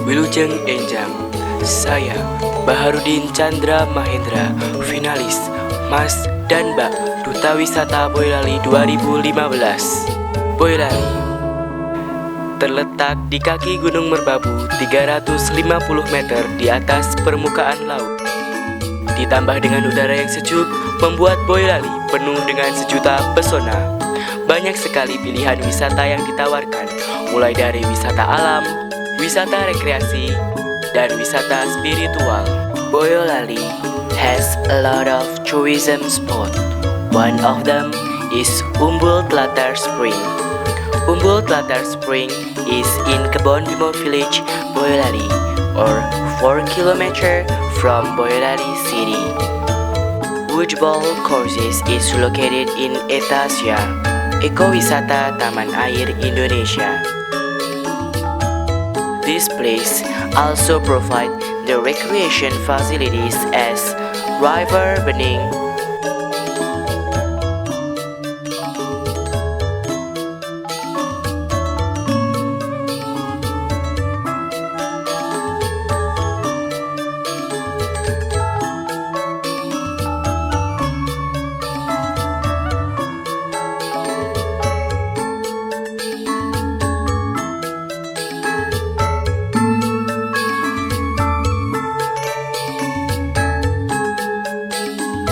Wilujeng Enjang, saya Baharudin Chandra Mahendra, finalis Mas dan Mbak Duta Wisata Boyolali 2015. Boyolali terletak di kaki Gunung Merbabu 350 meter di atas permukaan laut. Ditambah dengan udara yang sejuk, membuat Boyolali penuh dengan sejuta pesona. Banyak sekali pilihan wisata yang ditawarkan, mulai dari wisata alam, wisata rekreasi, dan wisata spiritual. Boyolali has a lot of tourism spot. One of them is Umbul Tlatar Spring. Umbul Tlatar Spring is in Kebon Bimo Village, Boyolali, or 4 km from Boyolali City. Woodball Courses is located in Etasia, Ekowisata Taman Air Indonesia. This place also provide the recreation facilities as river bening,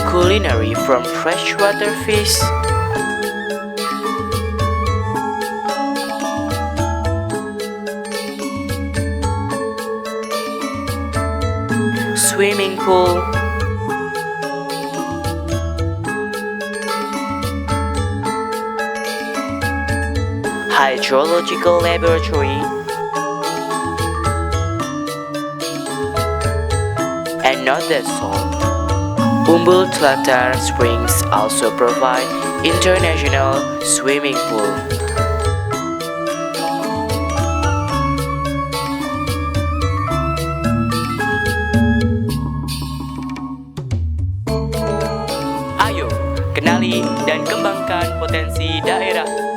culinary from freshwater fish, swimming pool, hydrological laboratory, and not that's all. Umbul Tlatar Springs also provide international swimming pool. Ayo, kenali dan kembangkan potensi daerah